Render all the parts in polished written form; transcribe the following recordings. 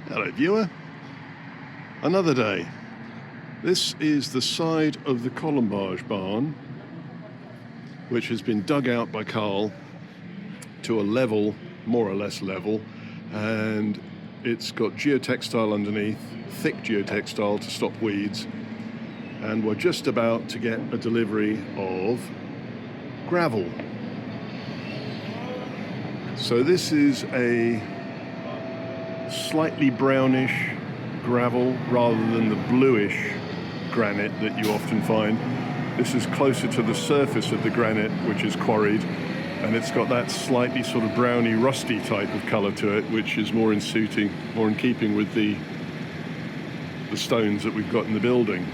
Hello viewer, another day. This is the side of the colombage barn which has been dug out by Karl to a level, more or less level, and it's got geotextile underneath, thick geotextile to stop weeds, and we're just about to get a delivery of gravel. So this is a slightly brownish gravel rather than the bluish granite that you often find. This is closer to the surface of the granite, which is quarried, and it's got that slightly sort of browny rusty type of colour to it, which is more in keeping with the stones that we've got in the building.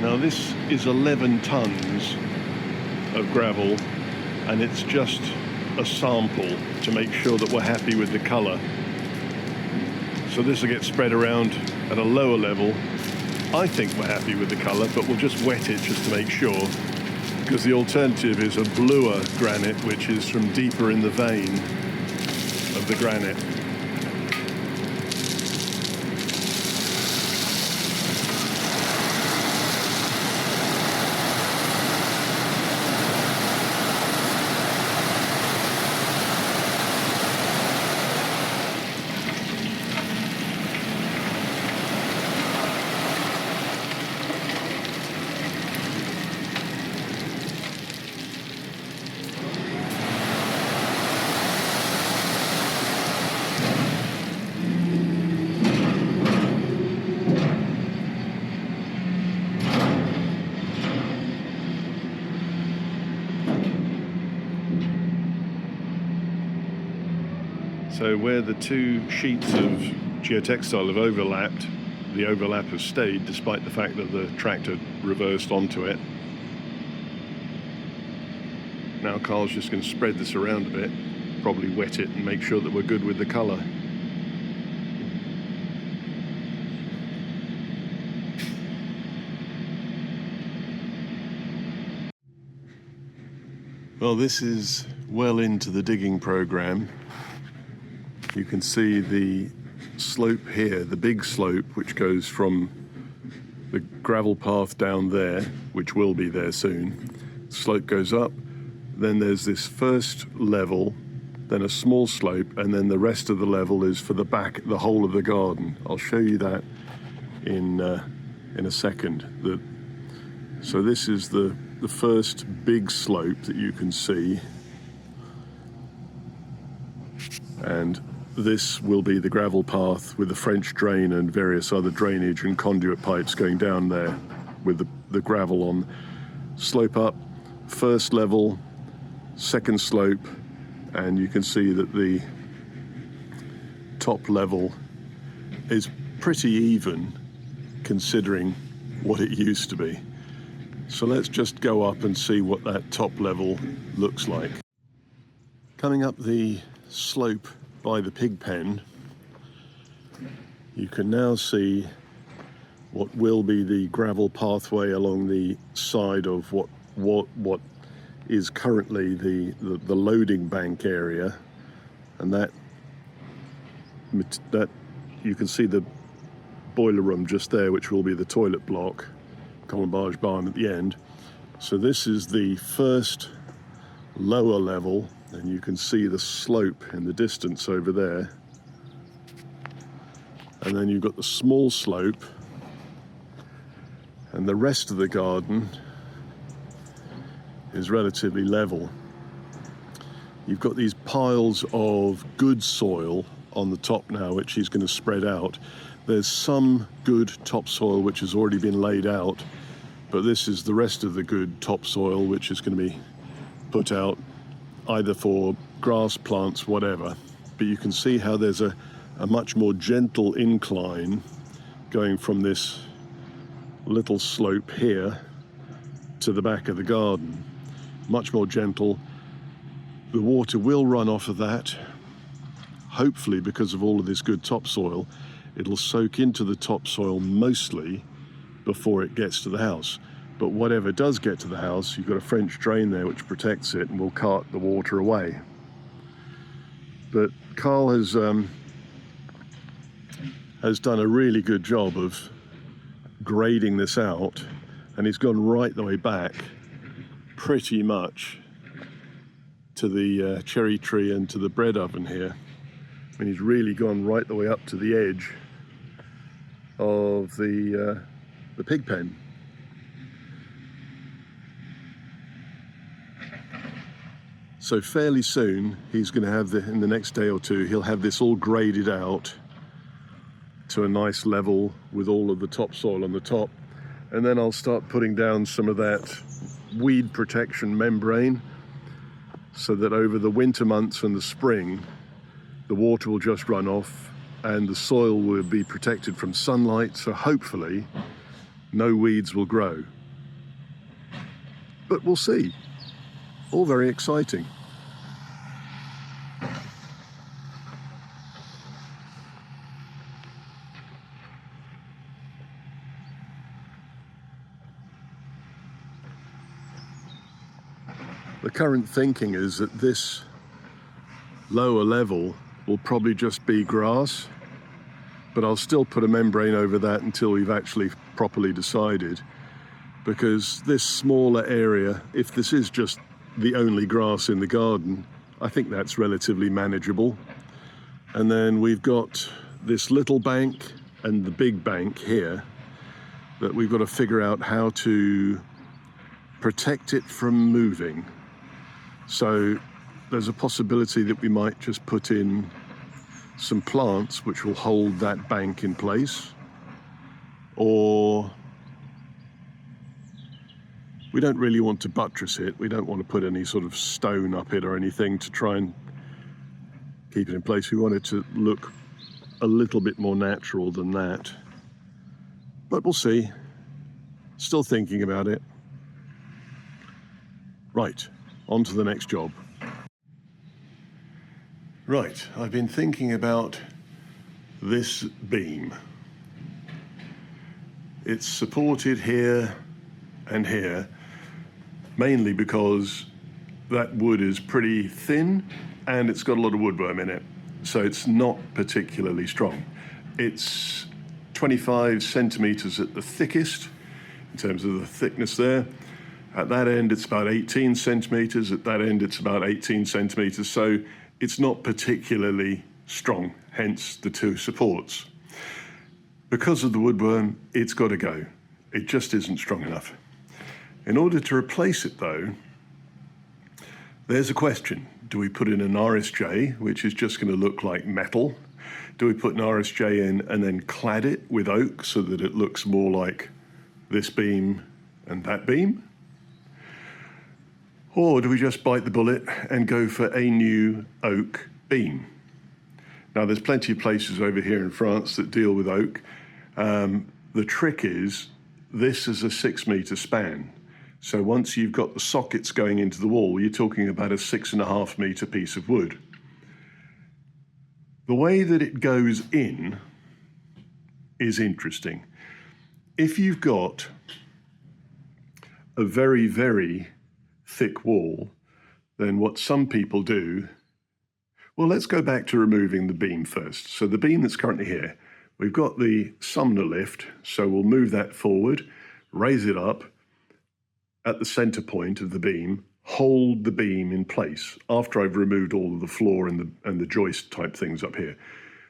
Now this is 11 tonnes of gravel, and it's just a sample to make sure that we're happy with the colour. So this will get spread around at a lower level. I think we're happy with the colour, but we'll just wet it just to make sure, because the alternative is a bluer granite, which is from deeper in the vein of the granite. So where the two sheets of geotextile have overlapped, the overlap has stayed despite the fact that the tractor reversed onto it. Now Karl's just going to spread this around a bit, probably wet it and make sure that we're good with the colour. Well, this is well into the digging programme. You can see the slope here, the big slope, which goes from the gravel path down there, which will be there soon. Slope goes up, then there's this first level, then a small slope, and then the rest of the level is for the back, the whole of the garden. I'll show you that in a second. So this is the first big slope that you can see, and this will be the gravel path with the French drain and various other drainage and conduit pipes going down there with the gravel on. Slope up, first level, second slope, and you can see that the top level is pretty even considering what it used to be. So let's just go up and see what that top level looks like. Coming up the slope by the pig pen, you can now see what will be the gravel pathway along the side of what is currently the loading bank area, and that you can see the boiler room just there, which will be the toilet block, colombage barn at the end. So this is the first lower level, and you can see the slope in the distance over there. And then you've got the small slope, and the rest of the garden is relatively level. You've got these piles of good soil on the top now, which he's going to spread out. There's some good topsoil which has already been laid out, but this is the rest of the good topsoil which is going to be put out either for grass, plants, whatever. But you can see how there's a much more gentle incline going from this little slope here to the back of the garden. Much more gentle. The water will run off of that. Hopefully, because of all of this good topsoil, it'll soak into the topsoil mostly before it gets to the house. But whatever does get to the house, you've got a French drain there which protects it and will cart the water away. But Karl has done a really good job of grading this out, and he's gone right the way back pretty much to the cherry tree and to the bread oven here. I mean, he's really gone right the way up to the edge of the pig pen. So fairly soon, he's going to have in the next day or two, he'll have this all graded out to a nice level with all of the topsoil on the top. And then I'll start putting down some of that weed protection membrane so that over the winter months and the spring, the water will just run off and the soil will be protected from sunlight. So hopefully no weeds will grow. But we'll see. All very exciting. The current thinking is that this lower level will probably just be grass, but I'll still put a membrane over that until we've actually properly decided, because this smaller area, if this is just the only grass in the garden, I think that's relatively manageable. And then we've got this little bank and the big bank here that we've got to figure out how to protect it from moving. So there's a possibility that we might just put in some plants which will hold that bank in place, or we don't really want to buttress it. We don't want to put any sort of stone up it or anything to try and keep it in place. We want it to look a little bit more natural than that. But we'll see. Still thinking about it. Right, on to the next job. Right, I've been thinking about this beam. It's supported here and here, mainly because that wood is pretty thin and it's got a lot of woodworm in it, so it's not particularly strong. It's 25 centimeters at the thickest in terms of the thickness there. At that end it's about 18 centimeters, at that end it's about 18 centimeters, so it's not particularly strong, hence the two supports. Because of the woodworm, it's got to go. It just isn't strong enough. In order to replace it though, there's a question. Do we put in an RSJ, which is just going to look like metal? Do we put an RSJ in and then clad it with oak so that it looks more like this beam and that beam? Or do we just bite the bullet and go for a new oak beam? Now there's plenty of places over here in France that deal with oak. The trick is, this is a 6 meter span. So once you've got the sockets going into the wall, you're talking about a 6.5 meter piece of wood. The way that it goes in is interesting. If you've got a very, very thick wall, then what some people do, well, let's go back to removing the beam first. So the beam that's currently here, we've got the Sumner lift, so we'll move that forward, raise it up at the center point of the beam, hold the beam in place after I've removed all of the floor and the joist type things up here.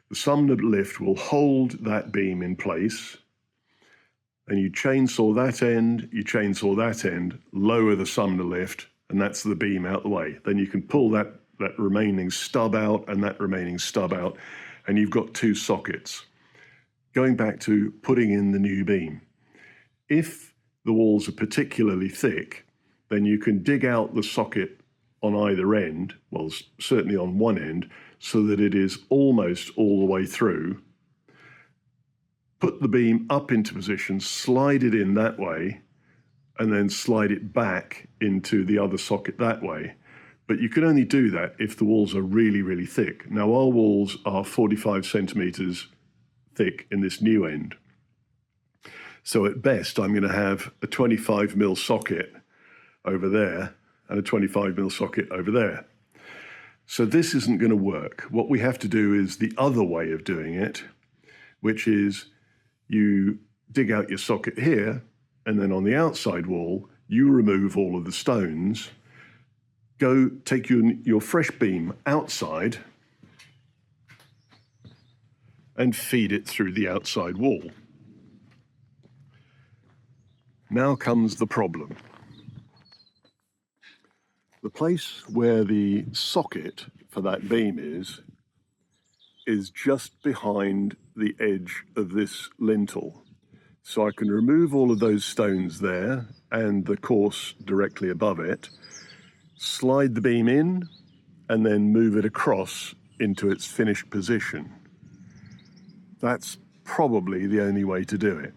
The Sumner lift will hold that beam in place, and you chainsaw that end, you chainsaw that end, lower the Sumner lift, and that's the beam out the way. Then you can pull that remaining stub out and that remaining stub out, and you've got two sockets. Going back to putting in the new beam. If the walls are particularly thick, then you can dig out the socket on either end, well, certainly on one end, so that it is almost all the way through. put the beam up into position, slide it in that way, and then slide it back into the other socket that way. But you can only do that if the walls are really, really thick. Now our walls are 45 centimeters thick in this new end. So at best, I'm going to have a 25mm socket over there and a 25mm socket over there. So this isn't going to work. What we have to do is the other way of doing it, which is you dig out your socket here, and then on the outside wall, you remove all of the stones, go take your fresh beam outside and feed it through the outside wall. Now comes the problem. The place where the socket for that beam is just behind the edge of this lintel. So I can remove all of those stones there and the course directly above it, slide the beam in, and then move it across into its finished position. That's probably the only way to do it.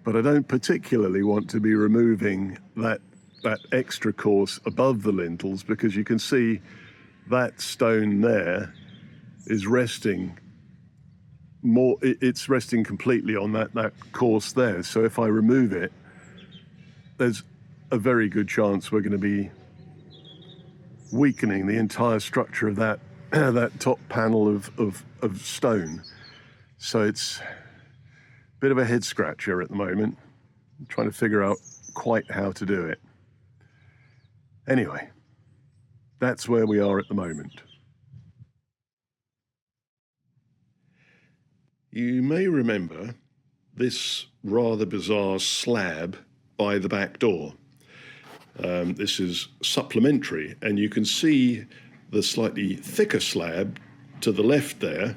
But I don't particularly want to be removing that extra course above the lintels, because you can see that stone there is resting more, it's resting completely on that course there. So if I remove it, there's a very good chance we're going to be weakening the entire structure of that that top panel of stone. So it's a bit of a head scratcher at the moment. I'm trying to figure out quite how to do it. Anyway, that's where we are at the moment. You may remember this rather bizarre slab by the back door. This is supplementary, and you can see the slightly thicker slab to the left there.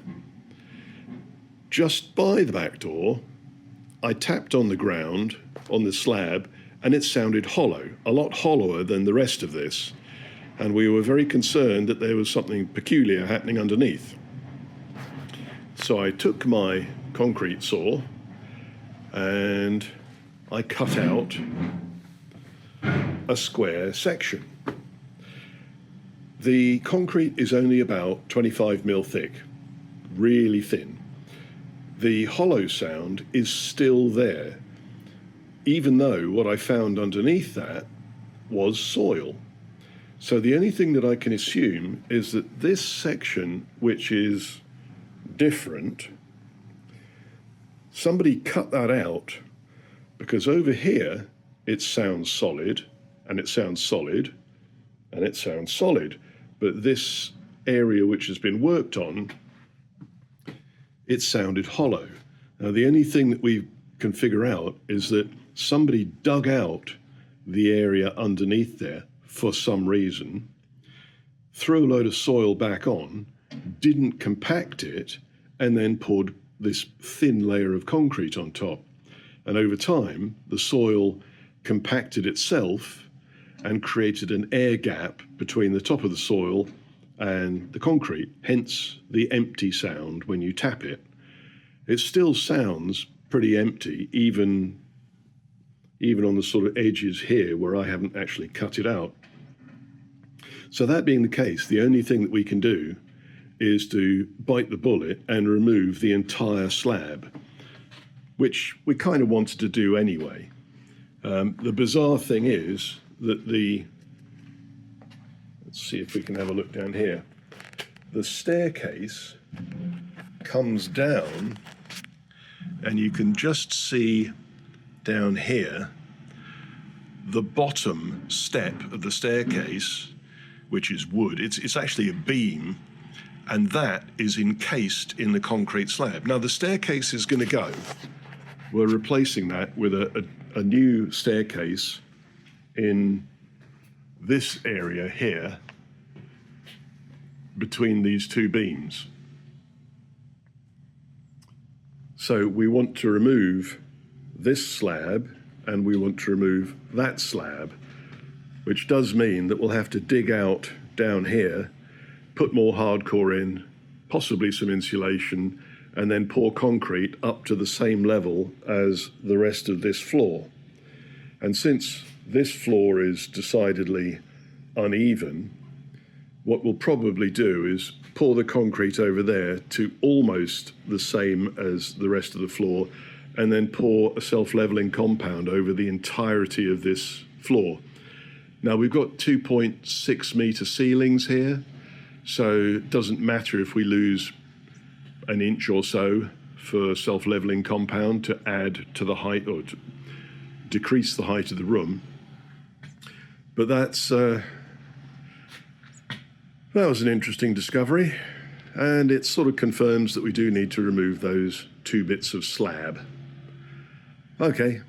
Just by the back door, I tapped on the ground on the slab, and it sounded hollow, a lot hollower than the rest of this. And we were very concerned that there was something peculiar happening underneath. So I took my concrete saw and I cut out a square section. The concrete is only about 25mm thick, really thin. The hollow sound is still there, even though what I found underneath that was soil. So the only thing that I can assume is that this section, which is different, somebody cut that out, because over here it sounds solid, and it sounds solid, and it sounds solid. But this area which has been worked on, it sounded hollow. Now the only thing that we can figure out is that somebody dug out the area underneath there for some reason, threw a load of soil back on, didn't compact it, and then poured this thin layer of concrete on top. And over time, the soil compacted itself and created an air gap between the top of the soil and the concrete, hence the empty sound when you tap it. It still sounds pretty empty, even on the sort of edges here where I haven't actually cut it out. So that being the case, the only thing that we can do is to bite the bullet and remove the entire slab, which we kind of wanted to do anyway. The bizarre thing is that let's see if we can have a look down here. The staircase comes down, and you can just see down here the bottom step of the staircase, which is wood. It's actually a beam, and that is encased in the concrete slab. Now the staircase is going to go. We're replacing that with a new staircase in this area here between these two beams. So we want to remove this slab and we want to remove that slab, which does mean that we'll have to dig out down here, put more hardcore in, possibly some insulation, and then pour concrete up to the same level as the rest of this floor. And since this floor is decidedly uneven, what we'll probably do is pour the concrete over there to almost the same as the rest of the floor, and then pour a self-leveling compound over the entirety of this floor. Now we've got 2.6 meter ceilings here, so it doesn't matter if we lose an inch or so for self-leveling compound to add to the height or to decrease the height of the room. But that was an interesting discovery, and it sort of confirms that we do need to remove those 2 bits of slab. Okay,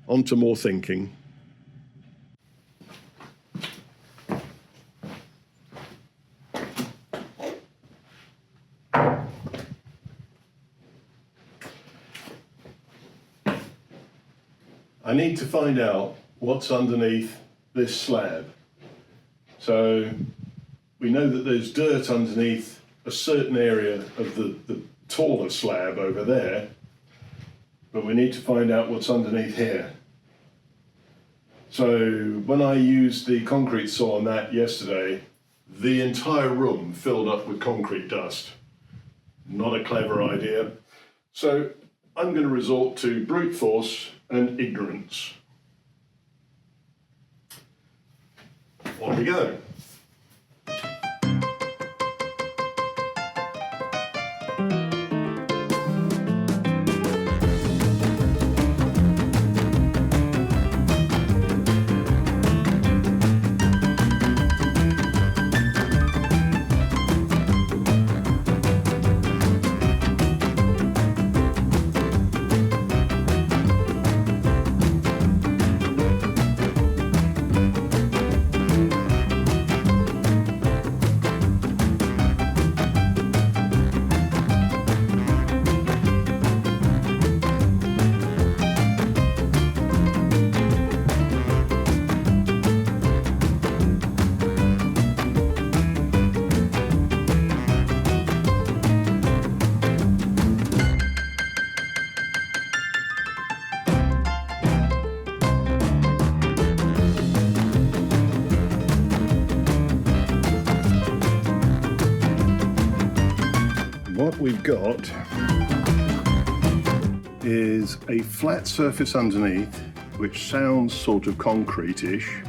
on to more thinking. I need to find out what's underneath this slab. So we know that there's dirt underneath a certain area of the taller slab over there, but we need to find out what's underneath here. So when I used the concrete saw on that yesterday, the entire room filled up with concrete dust. Not a clever idea. So I'm going to resort to brute force and ignorance. On we go. What we've got is a flat surface underneath, which sounds sort of concrete-ish,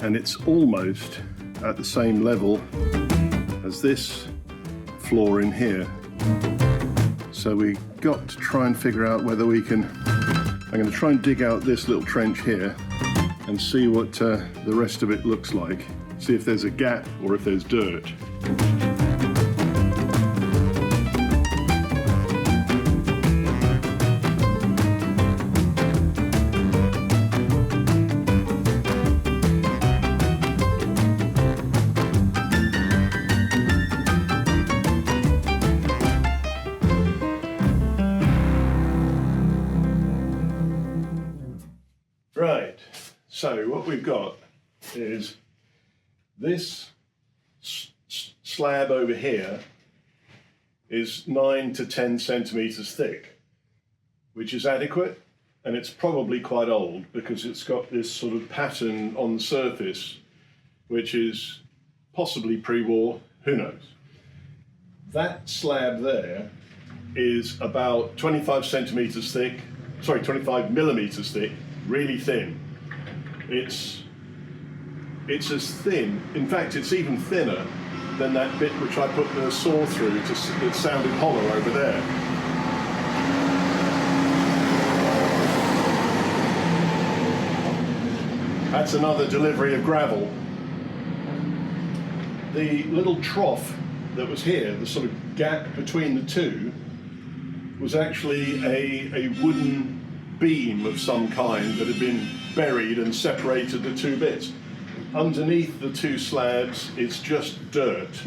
and it's almost at the same level as this floor in here. So we've got to try and figure out whether we can... I'm going to try and dig out this little trench here and see what the rest of it looks like. See if there's a gap or if there's dirt. Right, so what we've got is this slab over here is 9 to 10 centimeters thick, which is adequate, and it's probably quite old because it's got this sort of pattern on the surface, which is possibly pre-war, who knows. That slab there is about 25 centimeters thick, sorry, 25 millimeters thick, really thin. It's as thin, in fact it's even thinner than that bit which I put the saw through that sounded hollow over there. That's another delivery of gravel. The little trough that was here, the sort of gap between the two, was actually a wooden beam of some kind that had been buried and separated the two bits. Underneath the two slabs is just dirt.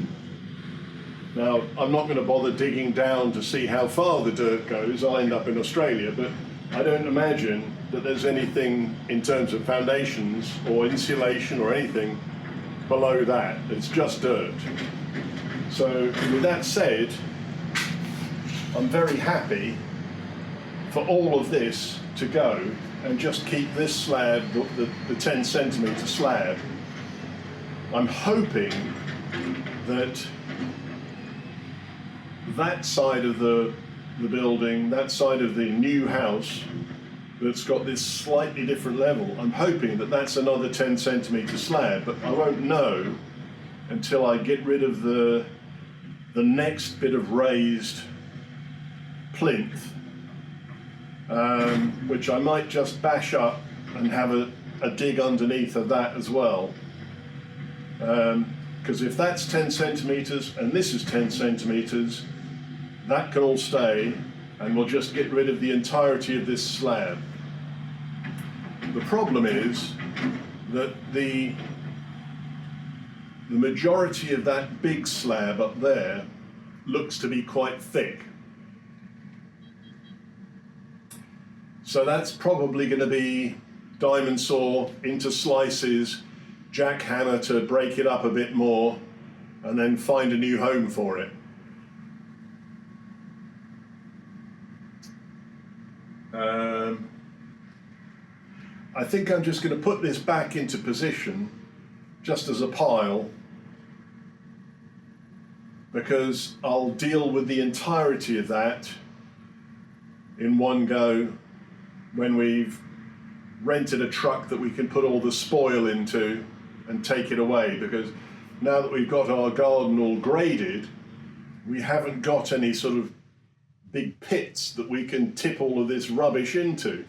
Now, I'm not going to bother digging down to see how far the dirt goes. I'll end up in Australia, but I don't imagine that there's anything in terms of foundations or insulation or anything below that. It's just dirt. So with that said, I'm very happy for all of this to go and just keep this slab, the 10 centimetre slab. I'm hoping that that side of the building, that side of the new house that's got this slightly different level, I'm hoping that that's another 10 centimetre slab, but I won't know until I get rid of the next bit of raised plinth, which I might just bash up and have a dig underneath of that as well. Because if that's 10 centimetres and this is 10 centimetres, that can all stay, and we'll just get rid of the entirety of this slab. The problem is that the majority of that big slab up there looks to be quite thick. So that's probably going to be diamond saw into slices, jackhammer to break it up a bit more, and then find a new home for it. I think I'm just going to put this back into position just as a pile, because I'll deal with the entirety of that in one go when we've rented a truck that we can put all the spoil into and take it away, because now that we've got our garden all graded, we haven't got any sort of big pits that we can tip all of this rubbish into.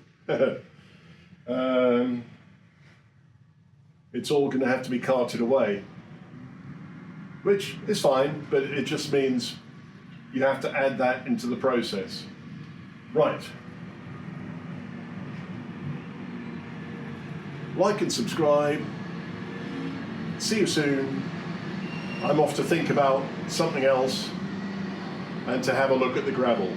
It's all going to have to be carted away, which is fine, but it just means you have to add that into the process. Right. Like and subscribe. See you soon. I'm off to think about something else and to have a look at the gravel.